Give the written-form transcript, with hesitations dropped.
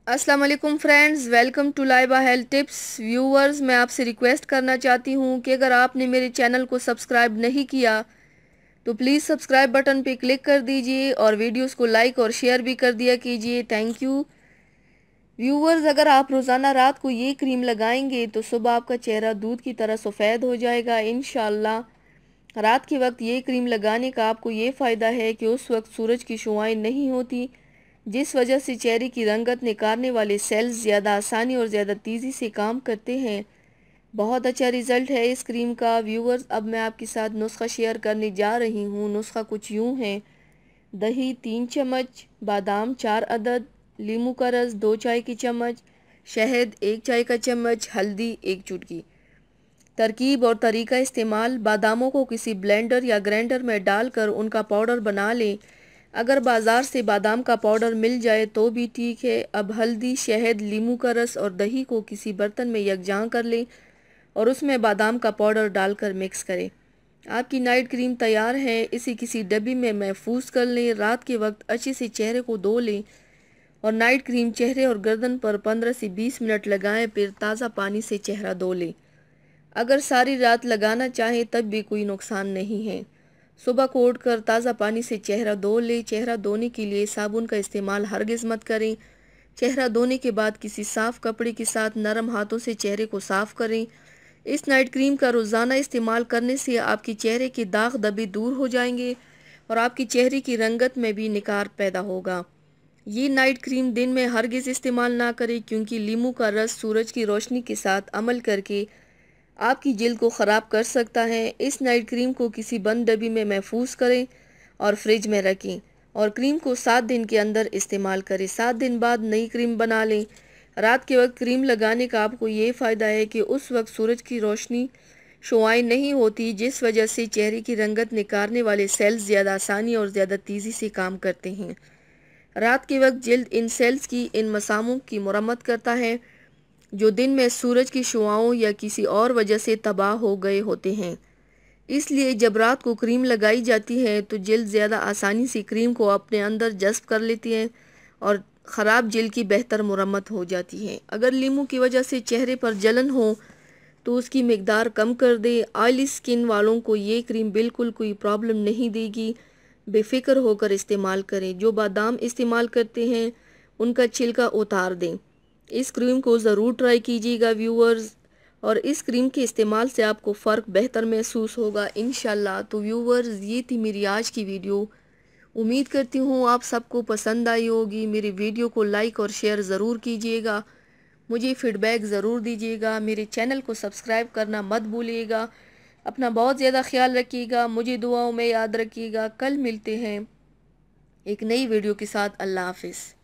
अस्सलाम वालेकुम friends, welcome to Laiba health tips. Viewers, मैं आपसे रिक्वेस्ट करना चाहती हूँ कि अगर आपने मेरे चैनल को सब्सक्राइब नहीं किया तो प्लीज़ सब्सक्राइब बटन पे क्लिक कर दीजिए और वीडियोस को लाइक और शेयर भी कर दिया कीजिए। Thank you. व्यूअर्स, अगर आप रोज़ाना रात को ये क्रीम लगाएंगे तो सुबह आपका चेहरा दूध की तरह सफ़ेद हो जाएगा इंशाल्लाह। रात के वक्त ये क्रीम लगाने का आपको ये फ़ायदा है कि उस वक्त सूरज की शुआएं नहीं होती, जिस वजह से चेहरे की रंगत निखारने वाले सेल्स ज़्यादा आसानी और ज़्यादा तेज़ी से काम करते हैं। बहुत अच्छा रिज़ल्ट है इस क्रीम का। व्यूअर्स, अब मैं आपके साथ नुस्खा शेयर करने जा रही हूँ। नुस्खा कुछ यूँ है: दही 3 चम्मच, बादाम 4 अदद, नींबू का रस 2 चाय की चम्मच, शहद 1 चाय का चम्मच, हल्दी 1 चुटकी। तरकीब और तरीका इस्तेमाल: बादामों को किसी ब्लेंडर या ग्राइंडर में डालकर उनका पाउडर बना लें। अगर बाज़ार से बादाम का पाउडर मिल जाए तो भी ठीक है। अब हल्दी, शहद, नींबू का रस और दही को किसी बर्तन में यकजां कर लें और उसमें बादाम का पाउडर डालकर मिक्स करें। आपकी नाइट क्रीम तैयार है। इसे किसी डब्बी में महफूज कर लें। रात के वक्त अच्छे से चेहरे को धो लें और नाइट क्रीम चेहरे और गर्दन पर 15 से 20 मिनट लगाएं, फिर ताज़ा पानी से चेहरा धो लें। अगर सारी रात लगाना चाहें तब भी कोई नुकसान नहीं है। सुबह को उठकर ताज़ा पानी से चेहरा धो लें। चेहरा धोने के लिए साबुन का इस्तेमाल हरगिज़ मत करें। चेहरा धोने के बाद किसी साफ़ कपड़े के साथ नरम हाथों से चेहरे को साफ़ करें। इस नाइट क्रीम का रोज़ाना इस्तेमाल करने से आपके चेहरे के दाग धब्बे दूर हो जाएंगे और आपके चेहरे की रंगत में भी निखार पैदा होगा। ये नाइट क्रीम दिन में हरगिज़ इस्तेमाल ना करें, क्योंकि नींबू का रस सूरज की रोशनी के साथ अमल करके आपकी जिल्द को ख़राब कर सकता है। इस नाइट क्रीम को किसी बंद डब्बी में महफूज करें और फ्रिज में रखें और क्रीम को 7 दिन के अंदर इस्तेमाल करें। 7 दिन बाद नई क्रीम बना लें। रात के वक्त क्रीम लगाने का आपको ये फ़ायदा है कि उस वक्त सूरज की रोशनी शुआएं नहीं होती, जिस वजह से चेहरे की रंगत निखारने वाले सेल्स ज़्यादा आसानी और ज़्यादा तेज़ी से काम करते हैं। रात के वक्त जिल्द इन सेल्स की इन मसामों की मरम्मत करता है जो दिन में सूरज की शुआओं या किसी और वजह से तबाह हो गए होते हैं। इसलिए जब रात को क्रीम लगाई जाती है तो जिल्द ज़्यादा आसानी से क्रीम को अपने अंदर जज़्ब कर लेती है और ख़राब जिल्द की बेहतर मुरम्मत हो जाती है। अगर नींबू की वजह से चेहरे पर जलन हो तो उसकी मिकदार कम कर दे। ऑयली स्किन वालों को ये क्रीम बिल्कुल कोई प्रॉब्लम नहीं देगी। बेफिक्र होकर इस्तेमाल करें। जो बादाम इस्तेमाल करते हैं उनका छिलका उतार दें। इस क्रीम को ज़रूर ट्राई कीजिएगा व्यूअर्स, और इस क्रीम के इस्तेमाल से आपको फ़र्क बेहतर महसूस होगा इंशाल्लाह। तो व्यूअर्स, ये थी मेरी आज की वीडियो। उम्मीद करती हूँ आप सबको पसंद आई होगी। मेरी वीडियो को लाइक और शेयर ज़रूर कीजिएगा। मुझे फीडबैक ज़रूर दीजिएगा। मेरे चैनल को सब्सक्राइब करना मत भूलिएगा। अपना बहुत ज़्यादा ख्याल रखिएगा। मुझे दुआओं में याद रखिएगा। कल मिलते हैं एक नई वीडियो के साथ। अल्लाह हाफिज़।